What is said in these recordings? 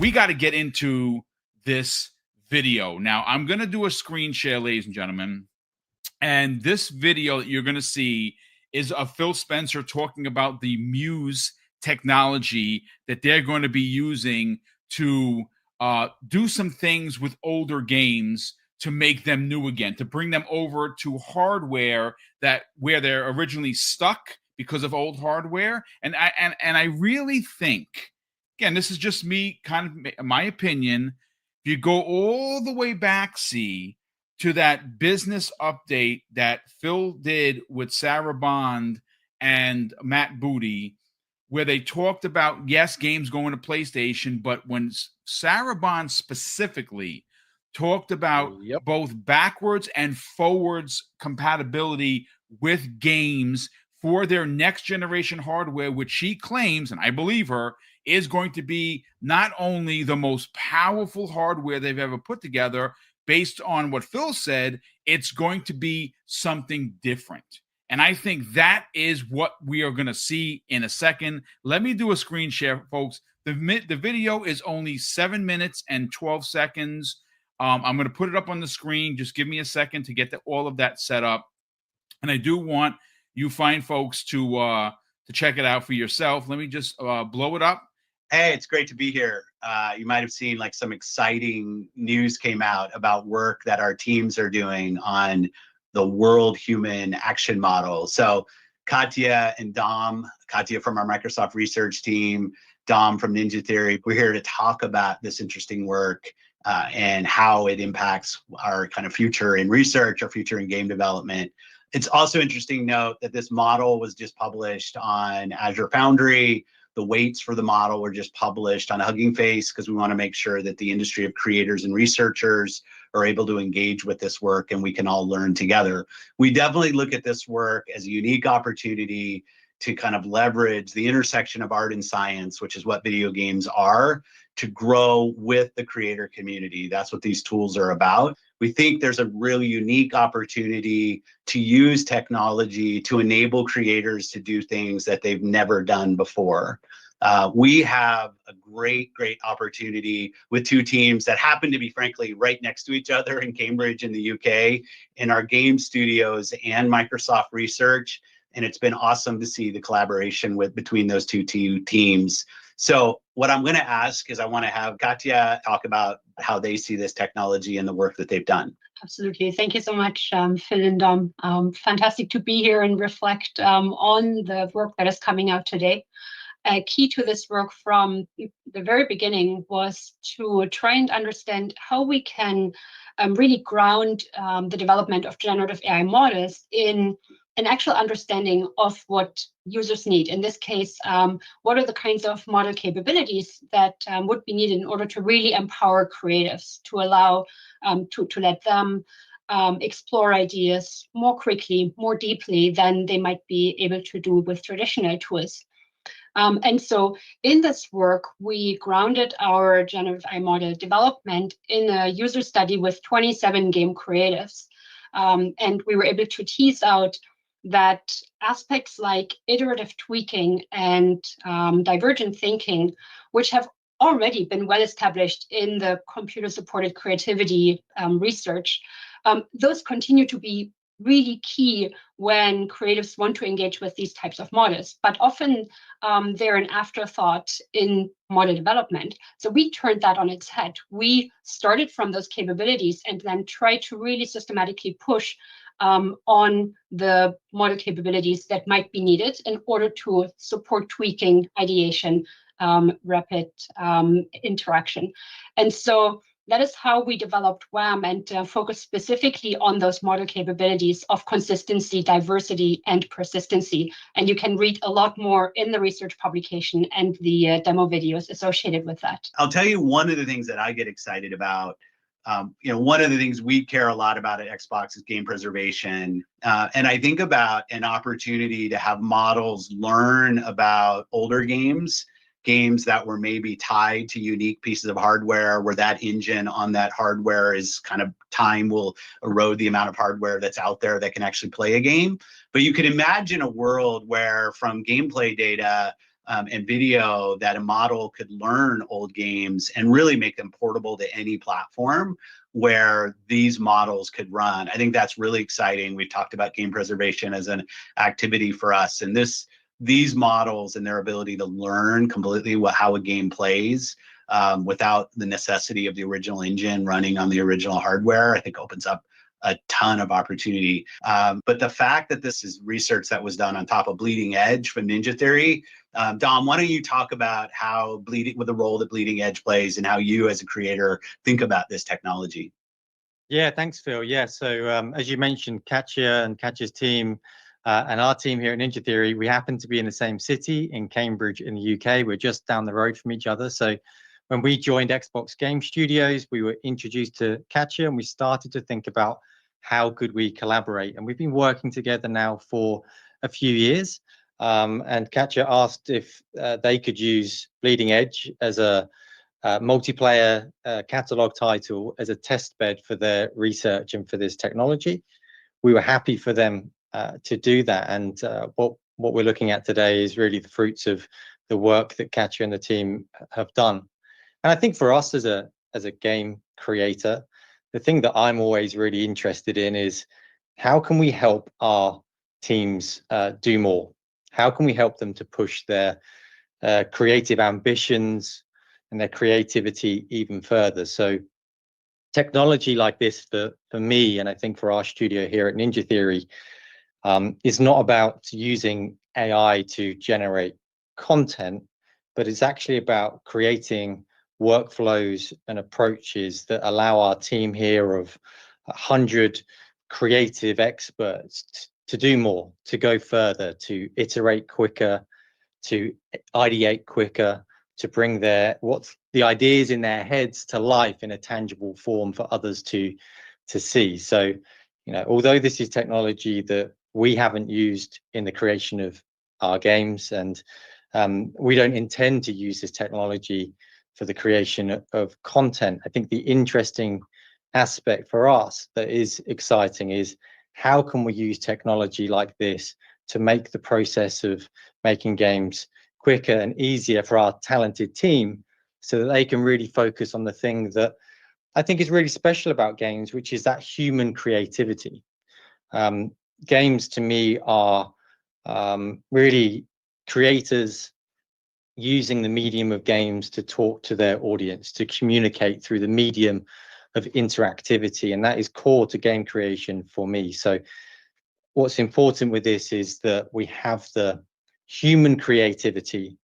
we got to get into this video. Now, I'm going to do a screen share, ladies and gentlemen. And this video that you're going to see is of Phil Spencer talking about the Muse technology that they're going to be using to do some things with older games to make them new again, to bring them over to hardware that where they're originally stuck because of old hardware. And I really think, again, this is just me, kind of my opinion. If you go all the way back, to that business update that Phil did with Sarah Bond and Matt Booty, where they talked about, yes, games going to PlayStation, but when Sarah Bond specifically talked about both backwards and forwards compatibility with games for their next generation hardware, which she claims, and I believe her, is going to be not only the most powerful hardware they've ever put together, based on what Phil said, it's going to be something different. And I think that is what we are going to see in a second. Let me do a screen share, folks. The video is only 7 minutes and 12 seconds. I'm going to put it up on the screen. Just give me a second to get all of that set up. And I do want you fine folks to check it out for yourself. Let me just blow it up. Hey, it's great to be here. You might have seen like some exciting news came out about work that our teams are doing on the world human action model. So Katya and Dom, Katya from our Microsoft research team, Dom from Ninja Theory, we're here to talk about this interesting work and how it impacts our kind of future in research, our future in game development. It's also interesting to note that this model was just published on Azure Foundry. The weights for the model were just published on Hugging Face because we want to make sure that the industry of creators and researchers are able to engage with this work and we can all learn together. We definitely look at this work as a unique opportunity to kind of leverage the intersection of art and science, which is what video games are, to grow with the creator community. That's what these tools are about. We think there's a really unique opportunity to use technology to enable creators to do things that they've never done before. We have a great opportunity with two teams that happen to be, frankly, right next to each other in Cambridge in the UK, in our game studios and Microsoft Research. And it's been awesome to see the collaboration between those two teams. So what I'm going to ask is I want to have Katya talk about how they see this technology and the work that they've done. Absolutely. Thank you so much, Phil and Dom. Fantastic to be here and reflect on the work that is coming out today. Key to this work from the very beginning was to try and understand how we can really ground the development of generative AI models in an actual understanding of what users need. In this case, what are the kinds of model capabilities that would be needed in order to really empower creatives, to allow, to let them explore ideas more quickly, more deeply than they might be able to do with traditional tools. And so in this work, we grounded our generative AI model development in a user study with 27 game creatives. And we were able to tease out that aspects like iterative tweaking and divergent thinking, which have already been well established in the computer-supported creativity research, those continue to be really key when creatives want to engage with these types of models, but often they're an afterthought in model development. So we turned that on its head. We started from those capabilities and then tried to really systematically push on the model capabilities that might be needed in order to support tweaking, ideation, rapid interaction. And so that is how we developed WAM and focused specifically on those model capabilities of consistency, diversity, and persistency. And you can read a lot more in the research publication and the demo videos associated with that. I'll tell you one of the things that I get excited about. One of the things we care a lot about at Xbox is game preservation. And I think about an opportunity to have models learn about older games that were maybe tied to unique pieces of hardware, where that engine on that hardware is kind of, time will erode the amount of hardware that's out there that can actually play a game. But you could imagine a world where from gameplay data, and video, that a model could learn old games and really make them portable to any platform where these models could run. I think that's really exciting. We've talked about game preservation as an activity for us, and these models and their ability to learn completely how a game plays without the necessity of the original engine running on the original hardware, I think opens up a ton of opportunity. But the fact that this is research that was done on top of Bleeding Edge from Ninja Theory, Dom, why don't you talk about with the role that Bleeding Edge plays and how you as a creator think about this technology? Yeah, thanks, Phil. Yeah, so as you mentioned, Katya and Katya's team and our team here at Ninja Theory, we happen to be in the same city in Cambridge in the UK. We're just down the road from each other. So when we joined Xbox Game Studios, we were introduced to Katya and we started to think about how could we collaborate. And we've been working together now for a few years. And Katya asked if they could use Bleeding Edge as a multiplayer catalog title as a test bed for their research and for this technology. We were happy for them to do that. And what we're looking at today is really the fruits of the work that Katya and the team have done. And I think for us as a game creator, the thing that I'm always really interested in is how can we help our teams do more? How can we help them to push their creative ambitions and their creativity even further? So technology like this for me, and I think for our studio here at Ninja Theory, is not about using AI to generate content, but it's actually about creating workflows and approaches that allow our team here of 100 creative experts to do more, to go further, to iterate quicker, to ideate quicker, to bring the ideas in their heads to life in a tangible form for others to see. So, although this is technology that we haven't used in the creation of our games, and we don't intend to use this technology for the creation of content, I think the interesting aspect for us that is exciting is how can we use technology like this to make the process of making games quicker and easier for our talented team so that they can really focus on the thing that I think is really special about games, which is that human creativity. Games to me are really creators using the medium of games to talk to their audience, to communicate through the medium of interactivity. And that is core to game creation for me. So what's important with this is that we have the human creativity,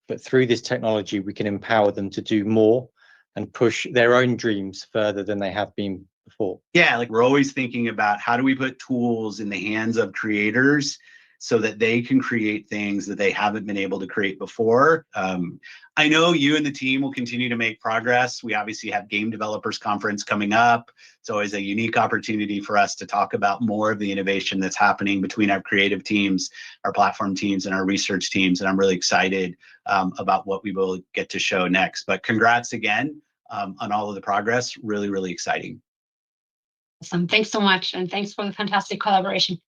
but through this technology, we can empower them to do more and push their own dreams further than they have been before. Yeah, like we're always thinking about how do we put tools in the hands of creators so that they can create things that they haven't been able to create before. I know you and the team will continue to make progress. We obviously have Game Developers Conference coming up. It's always a unique opportunity for us to talk about more of the innovation that's happening between our creative teams, our platform teams, and our research teams. And I'm really excited about what we will get to show next. But congrats again on all of the progress. Really, really exciting. Awesome. Thanks so much. And thanks for the fantastic collaboration.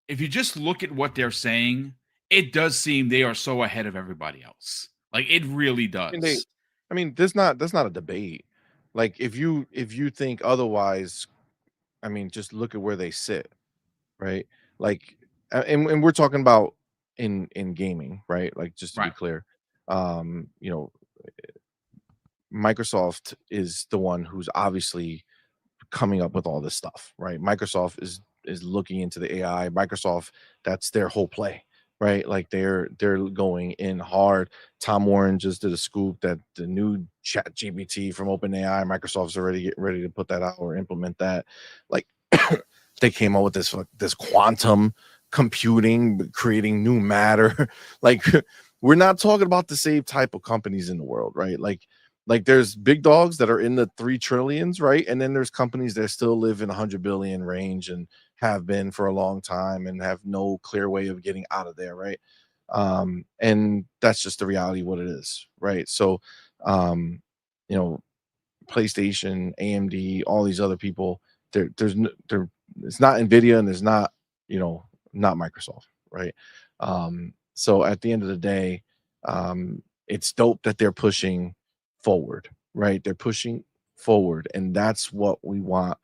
If you just look at what they're saying, it does seem they are so ahead of everybody else. Like it really does. I mean, that's not a debate. Like if you think otherwise, I mean, just look at where they sit, right? Like, and we're talking about in gaming, right? Like just to be clear, Microsoft is the one who's obviously coming up with all this stuff, right? Microsoft is looking into the AI. Microsoft, that's their whole play, right? Like they're going in hard. Tom Warren just did a scoop that the new Chat GPT from OpenAI, Microsoft's already getting ready to put that out or implement that. Like they came up with this quantum computing, creating new matter. Like we're not talking about the same type of companies in the world, right? Like there's big dogs that are in the 3 trillions, right? And then there's companies that still live in 100 billion range and have been for a long time and have no clear way of getting out of there, right? And that's just the reality of what it is, right? So, PlayStation, AMD, all these other people, it's not Nvidia and there's not, not Microsoft, right? So at the end of the day, it's dope that they're pushing forward, right? They're pushing forward, and that's what we want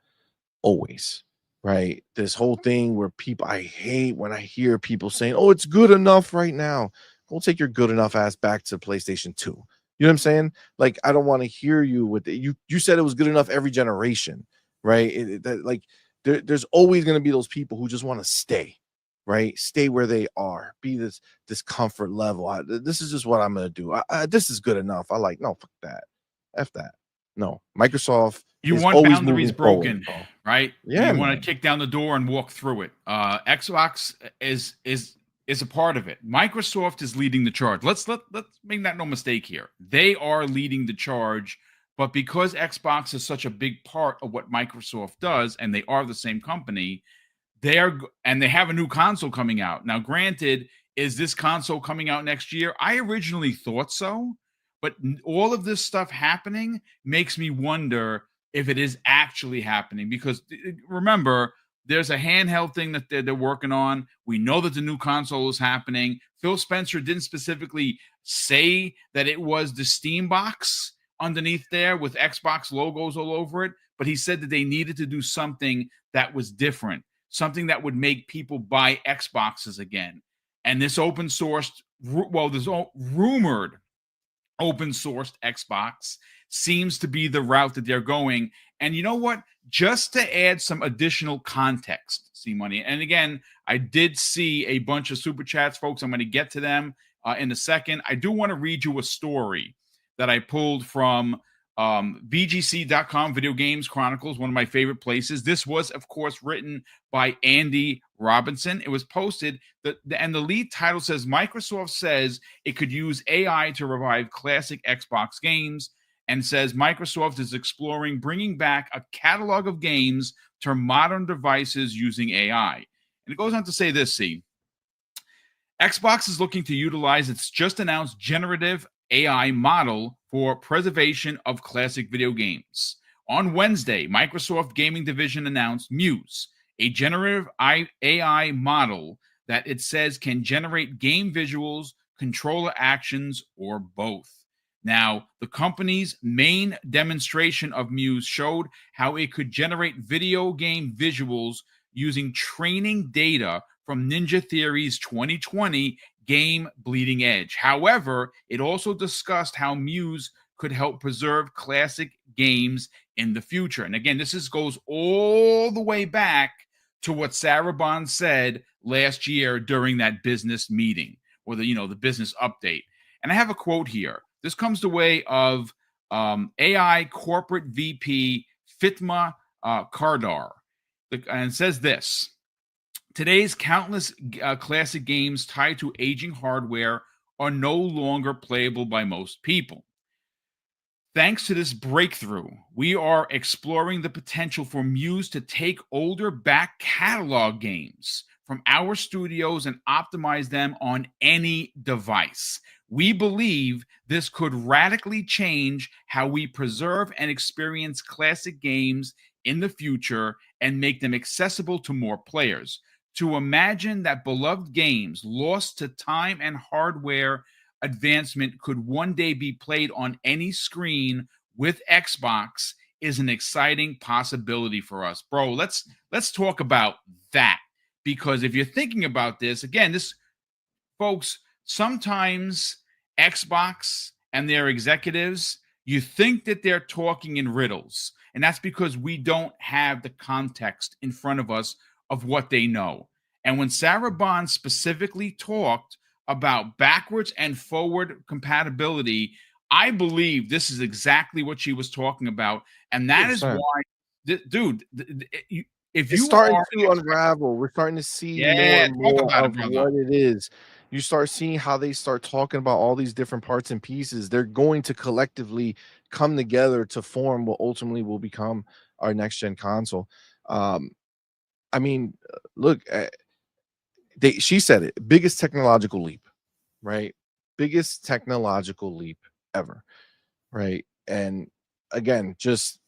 always, right? This whole thing where people, I hate when I hear people saying, "Oh, it's good enough right now." Go take your good enough ass back to PlayStation 2. You know what I'm saying? Like, I don't want to hear you with it. You said it was good enough every generation, right? There's always going to be those people who just want to stay, right? Stay where they are, be this comfort level. This is just what I'm going to do. This is good enough. I like, no, fuck that. F that. No, Microsoft You is want always boundaries moving forward, broken, bro. right? Yeah, You want man. to kick down the door and walk through it. Xbox is a part of it. Microsoft is leading the charge. Let's make that no mistake here. They are leading the charge, but because Xbox is such a big part of what Microsoft does, and they are the same company, they have a new console coming out. Now, granted, is this console coming out next year? I originally thought so, but all of this stuff happening makes me wonder if it is actually happening, because remember, there's a handheld thing that they're working on. We know that the new console is happening. Phil Spencer didn't specifically say that it was the Steam box underneath there with Xbox logos all over it, but he said that they needed to do something that was different, something that would make people buy Xboxes again. And this open sourced, this rumored open sourced Xbox seems to be the route that they're going. And you know what? Just to add some additional context, see money. And again, I did see a bunch of super chats, folks. I'm going to get to them in a second. I do want to read you a story that I pulled from VGC.com, Video Games Chronicles, one of my favorite places. This was, of course, written by Andy Robinson. It was posted, and the lead title says, Microsoft says it could use AI to revive classic Xbox games, and says Microsoft is exploring bringing back a catalog of games to modern devices using AI. And it goes on to say this, see, Xbox is looking to utilize its just announced generative AI model for preservation of classic video games. On Wednesday, Microsoft Gaming Division announced Muse, a generative AI model that it says can generate game visuals, controller actions, or both. Now, the company's main demonstration of Muse showed how it could generate video game visuals using training data from Ninja Theory's 2020 game Bleeding Edge. However, it also discussed how Muse could help preserve classic games in the future. And again, goes all the way back to what Sarah Bond said last year during that business meeting, or the business update. And I have a quote here. This comes the way of AI corporate VP Fitma Kardar, and it says this: today's countless classic games tied to aging hardware are no longer playable by most people. Thanks to this breakthrough, we are exploring the potential for Muse to take older back catalog games from our studios and optimize them on any device. We believe this could radically change how we preserve and experience classic games in the future and make them accessible to more players. To imagine that beloved games lost to time and hardware advancement could one day be played on any screen with Xbox is an exciting possibility for us. Bro, let's talk about that, because if you're thinking about this, again, folks, sometimes Xbox and their executives, you think that they're talking in riddles, and that's because we don't have the context in front of us of what they know. And when Sarah Bond specifically talked about backwards and forward compatibility, I believe this is exactly what she was talking about. And that 100%. is why, dude, if It's you starting are to unravel. We're starting to see more Yeah, and talk more about it, of brother. what it is. You start seeing how they start talking about all these different parts and pieces. They're going to collectively come together to form what ultimately will become our next gen console. I mean, look, she said it, biggest technological leap, right? Biggest technological leap ever, right? And again, just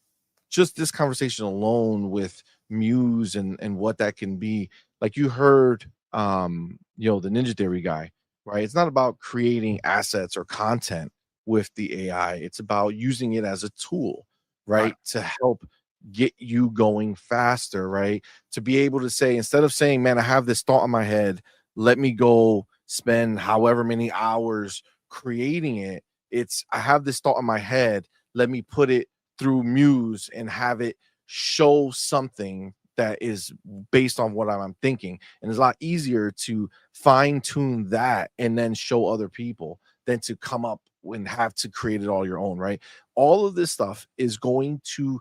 this conversation alone with Muse and what that can be. Like, you heard the Ninja Theory guy right? It's not about creating assets or content with the AI. It's about using it as a tool, Right. right? To help get you going faster, right? To be able to say, instead of saying, man, I have this thought in my head, let me go spend however many hours creating it. It's, I have this thought in my head, let me put it through Muse and have it show something that is based on what I'm thinking. And it's a lot easier to fine tune that and then show other people than to come up and have to create it all your own, right? All of this stuff is going to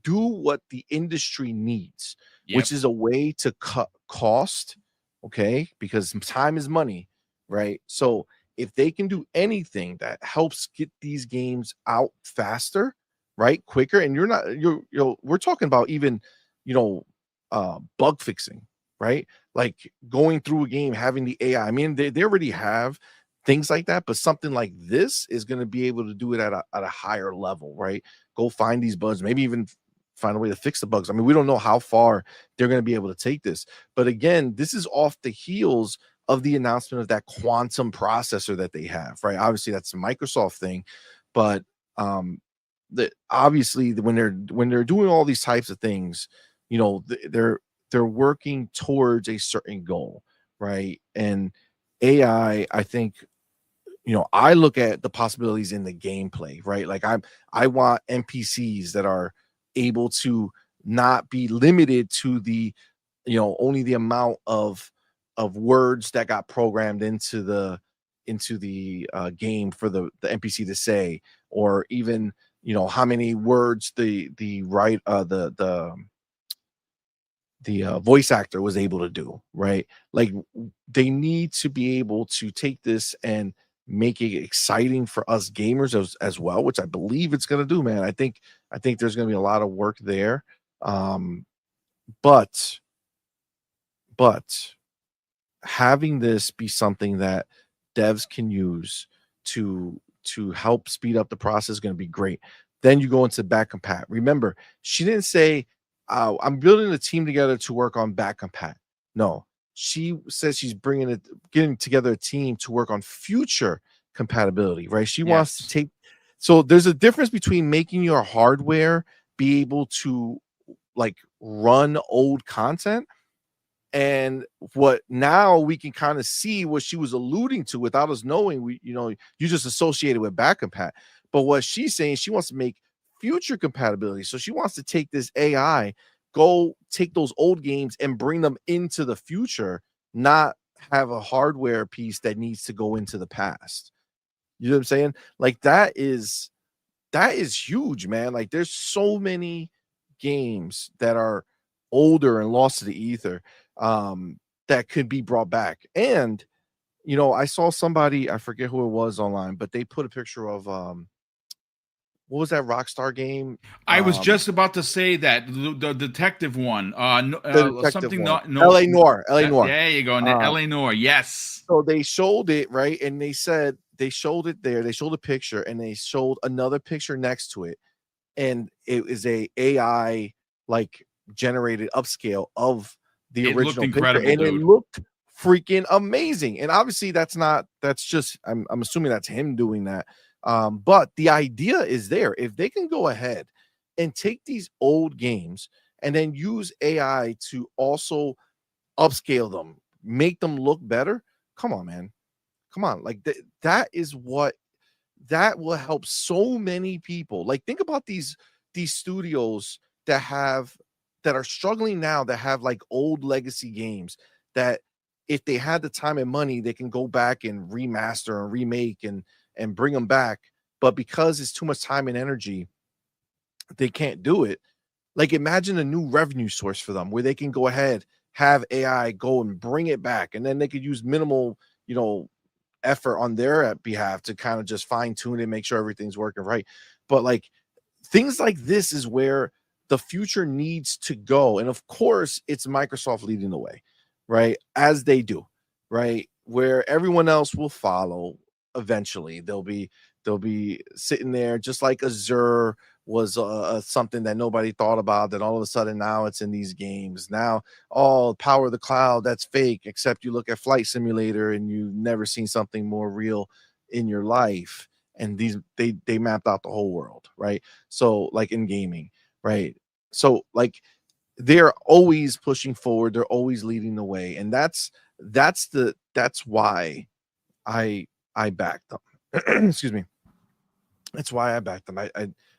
do what the industry needs, Yep. which is a way to cut cost, okay? Because time is money, right? So if they can do anything that helps get these games out faster, right, quicker, and we're talking about even, you know, bug fixing, right? Like going through a game, having the AI. I mean, they already have things like that, but something like this is going to be able to do it at a higher level, right? Go find these bugs, maybe even find a way to fix the bugs. I mean, we don't know how far they're going to be able to take this, but again, this is off the heels of the announcement of that quantum processor that they have, right? Obviously, that's a Microsoft thing, but that obviously when they're doing all these types of things, you know, they're working towards a certain goal, right? And AI, I think, you know, I look at the possibilities in the gameplay, right? Like I want NPCs that are able to not be limited to the, you know, only the amount of words that got programmed into the game for the NPC to say, or even, you know, how many words the right the voice actor was able to do, right? Like they need to be able to take this and make it exciting for us gamers as well, which I believe it's going to do, man. I think there's going to be a lot of work there. Um, but but having this be something that devs can use to help speed up the process is going to be great. Then you go into back compat. Remember, she didn't say, I'm building a team together to work on back compat. No, she says she's getting together a team to work on future compatibility, right? She wants to Yes. take, so there's a difference between making your hardware be able to like run old content, and what now we can kind of see what she was alluding to without us knowing. We, you know, you just associated with back compat, but what she's saying, she wants to make future compatibility. So she wants to take this AI, go take those old games and bring them into the future, not have a hardware piece that needs to go into the past. You know what I'm saying? Like that is huge, man. Like there's so many games that are older and lost to the ether, that could be brought back. And you know, I saw somebody, I forget who it was online, but they put a picture of what was that Rockstar game? I was just about to say that the detective one, The detective something one, not no. LA Noir, LA Noir. There you go, Uh, LA Noir. Yes. so they showed it, right? And they said they showed it there. They showed a picture and they showed another picture next to it, and it is a AI like generated upscale of the It looked original picture, incredible, and it dude. looked freaking amazing. And obviously that's just I'm assuming that's him doing that. But the idea is there. If they can go ahead and take these old games and then use AI to also upscale them, make them look better, come on, man. Come on. Like that is what that will help so many people. Like think about these studios that are struggling now, that have like old legacy games that if they had the time and money they can go back and remaster and remake and bring them back, but because it's too much time and energy they can't do it. Like imagine a new revenue source for them where they can go ahead, have AI go and bring it back, and then they could use minimal, you know, effort on their behalf to kind of just fine tune it, make sure everything's working right. But like things like this is where the future needs to go. And of course, it's Microsoft leading the way, right? As they do, right? Where everyone else will follow eventually. They'll be sitting there just like Azure was something that nobody thought about, that all of a sudden now it's in these games. Now, all power of the cloud, that's fake, except you look at Flight Simulator and you've never seen something more real in your life. And these they mapped out the whole world, right? So like in gaming, right? So like they're always pushing forward, they're always leading the way, and that's why I backed them. Excuse me. That's why I backed them.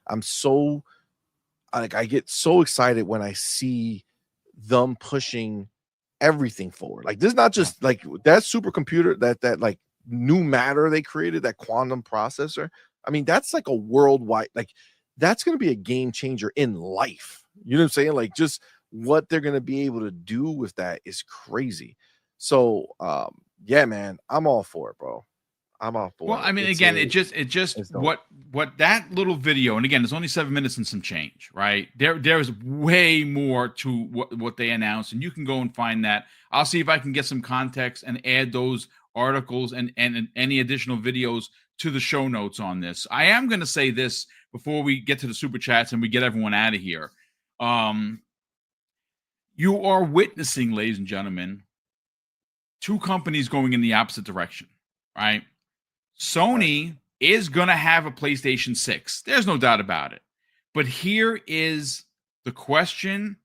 I'm so like I get so excited when I see them pushing everything forward. Like this is not just like that supercomputer, that like new matter they created, that quantum processor. I mean, that's like a worldwide, like that's going to be a game changer in life. You know what I'm saying? Like just what they're going to be able to do with that is crazy. So yeah, man, I'm all for it, bro. I'm all for Well, it. I mean, again, it just what that little video, and again, it's only 7 minutes and some change, right? There's way more to what they announced, and you can go and find that. I'll see if I can get some context and add those articles and any additional videos to the show notes on this. I am going to say this before we get to the super chats and we get everyone out of here. You are witnessing, ladies and gentlemen, two companies going in the opposite direction, right? Sony is going to have a PlayStation 6. There's no doubt about it. But here is the question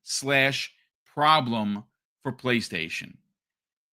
/ problem for PlayStation.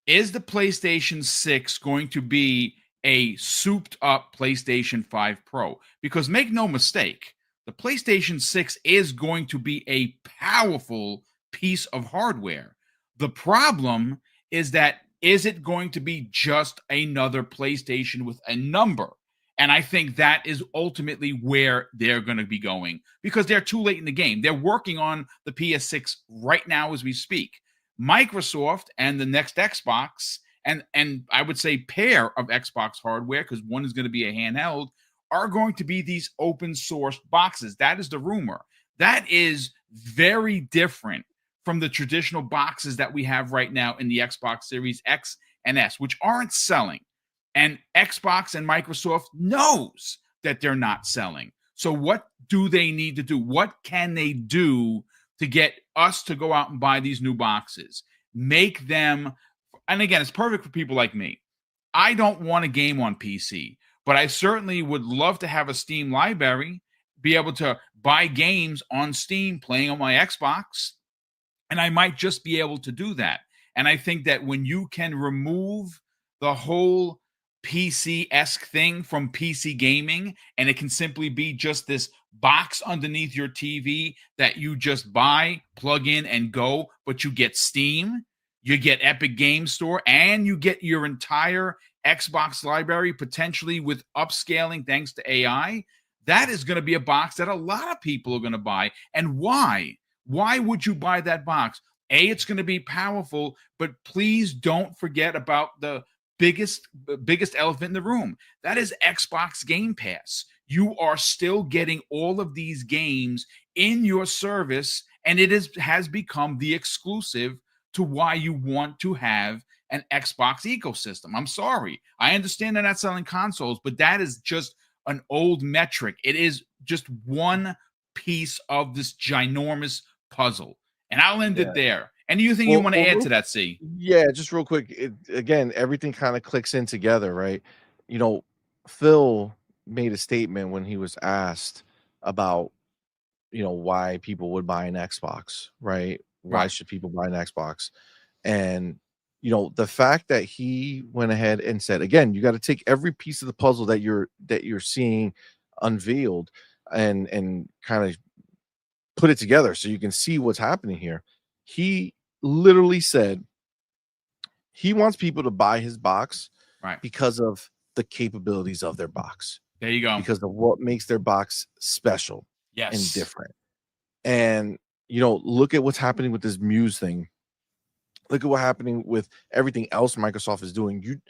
Is the PlayStation 6 going to be a souped up PlayStation 5 Pro? Because make no mistake, the PlayStation 6 is going to be a powerful piece of hardware. The problem is that is it going to be just another PlayStation with a number? And I think that is ultimately where they're going to be going because they're too late in the game. They're working on the PS6 right now as we speak. Microsoft and the next Xbox, and I would say pair of Xbox hardware, because one is going to be a handheld, are going to be these open source boxes. That is the rumor. That is very different from the traditional boxes that we have right now in the Xbox Series X and S, which aren't selling. And Xbox and Microsoft knows that they're not selling. So what do they need to do? What can they do to get us to go out and buy these new boxes? Make them, and again, it's perfect for people like me. I don't want a game on PC, but I certainly would love to have a Steam library, be able to buy games on Steam playing on my Xbox. And I might just be able to do that. And I think that when you can remove the whole PC-esque thing from PC gaming, and it can simply be just this box underneath your TV that you just buy, plug in, and go, but you get Steam, you get Epic Game Store, and you get your entire Xbox library, potentially with upscaling thanks to AI, that is going to be a box that a lot of people are going to buy. And why? Why would you buy that box? A, it's going to be powerful, but please don't forget about the biggest elephant in the room. That is Xbox Game Pass. You are still getting all of these games in your service, and it has become the exclusive to why you want to have an Xbox ecosystem. I'm sorry. I understand they're not selling consoles, but that is just an old metric. It is just one piece of this ginormous puzzle. And I'll end it there. Anything you want to add to that, C? Yeah, just real quick. Again, everything kind of clicks in together, right? You know, Phil made a statement when he was asked about, why people would buy an Xbox, right? Why should people buy an Xbox? And, the fact that he went ahead and said, again, you got to take every piece of the puzzle that you're seeing unveiled and kind of put it together so you can see what's happening here. He literally said he wants people to buy his box because of the capabilities of their box. There you go. Because of what makes their box special and different. And, look at what's happening with this Muse thing. Look at what's happening with everything else Microsoft is doing. You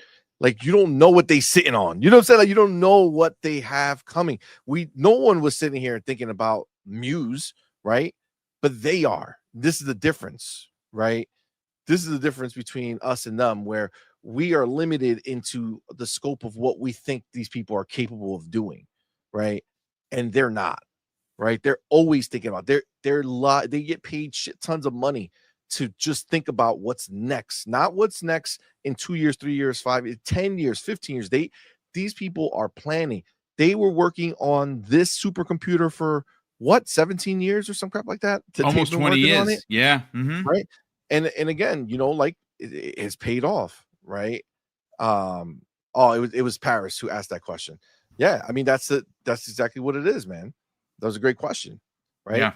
don't know what they sitting on. You know what I'm saying? Like, you don't know what they have coming. No one was sitting here thinking about Muse, right? But they are. This is the difference, right? This is the difference between us and them, where we are limited into the scope of what we think these people are capable of doing, right? And they're not. right? They're always thinking about they get paid shit tons of money to just think about what's next, not what's next in 2 years, 3 years, 5 years, 10 years, 15 years. These people are planning. They were working on this supercomputer for what, 17 years or some crap like that? Almost 20 years. Yeah. Right. And again, like it's paid off, right? It was Paris who asked that question. Yeah, I mean that's exactly what it is, man. That was a great question, right? Yeah.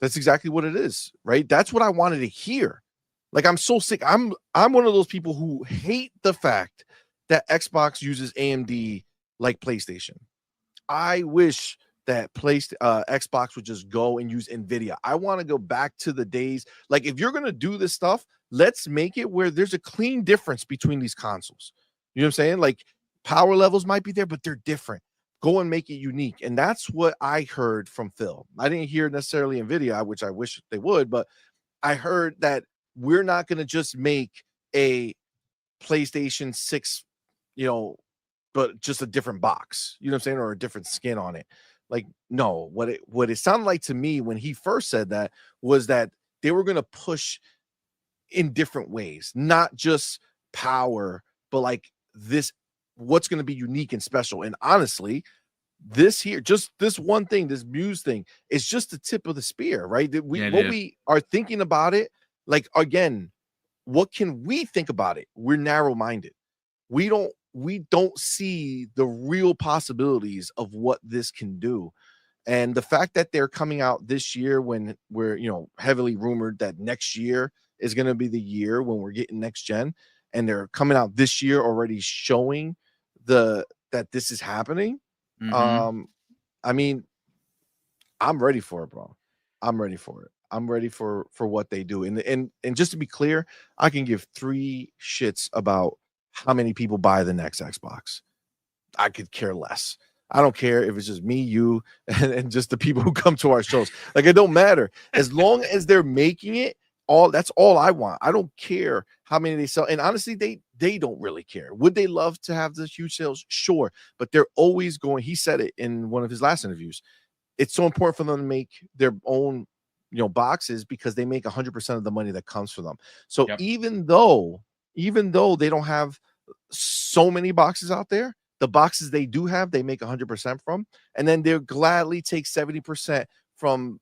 That's exactly what it is, right? That's what I wanted to hear. Like, I'm so sick. I'm one of those people who hate the fact that Xbox uses AMD like PlayStation. I wish that Xbox would just go and use NVIDIA. I want to go back to the days. Like, if you're going to do this stuff, let's make it where there's a clean difference between these consoles. You know what I'm saying? Like, power levels might be there, but they're different. Go and make it unique. And that's what I heard from Phil. I didn't hear necessarily NVIDIA, which I wish they would, but I heard that we're not going to just make a PlayStation 6, but just a different box, you know what I'm saying, or a different skin on it. Like, no, what it sounded like to me when he first said that was that they were going to push in different ways, not just power, but like what's going to be unique and special. And honestly, just this one thing, this Muse thing, is just the tip of the spear, right? We are thinking about it, like, again, what can we think about it? We're narrow-minded. We don't see the real possibilities of what this can do. And the fact that they're coming out this year when we're, heavily rumored that next year is going to be the year when we're getting next gen, and they're coming out this year already showing that this is happening. I mean, I'm ready for it, bro. I'm ready for it. I'm ready for what they do. And just to be clear, I can give 3 shits about how many people buy the next Xbox. I could care less. I don't care if it's just me, you, and just the people who come to our shows. Like, it don't matter. As long as they're making it, that's all I want. I don't care how many they sell. And honestly, they don't really care. Would they love to have the huge sales? Sure. But they're always going. He said it in one of his last interviews. It's so important for them to make their own, boxes, because they make 100% of the money that comes for them. So even though they don't have so many boxes out there, the boxes they do have, they make 100% from, and then they'll gladly take 70% from.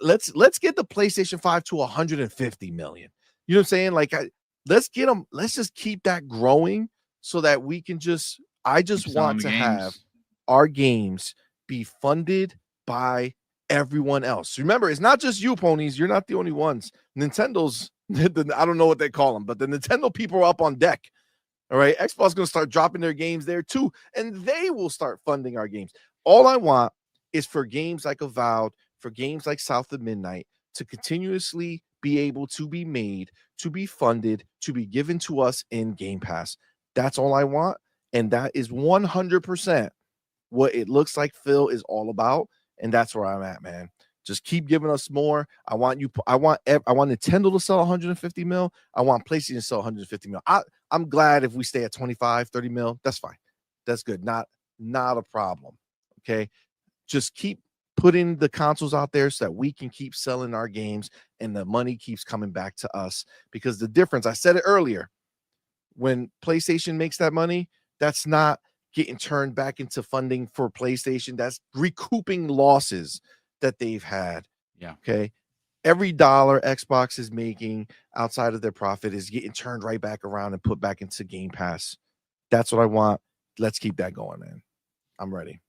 Let's get the PlayStation 5 to 150 million. You know what I'm saying? Like, let's get them. Let's just keep that growing so that we can I just want to have our games be funded by everyone else. Remember, it's not just you, ponies. You're not the only ones. Nintendo's, I don't know what they call them, but the Nintendo people are up on deck. All right. Xbox is going to start dropping their games there too, and they will start funding our games. All I want is for games like Avowed, for games like South of Midnight to continuously be able to be made, to be funded, to be given to us in Game Pass. That's all I want. And that is 100% what it looks like Phil is all about. And that's where I'm at, man. Just keep giving us more. I want Nintendo to sell 150 mil. I want PlayStation to sell 150 mil. I'm glad if we stay at 25, 30 mil. That's fine. That's good. Not a problem. Okay. Just keep putting the consoles out there so that we can keep selling our games and the money keeps coming back to us. Because the difference, I said it earlier, when PlayStation makes that money, that's not getting turned back into funding for PlayStation. That's recouping losses that they've had. Yeah. Okay. Every dollar Xbox is making outside of their profit is getting turned right back around and put back into Game Pass. That's what I want. Let's keep that going, man. I'm ready.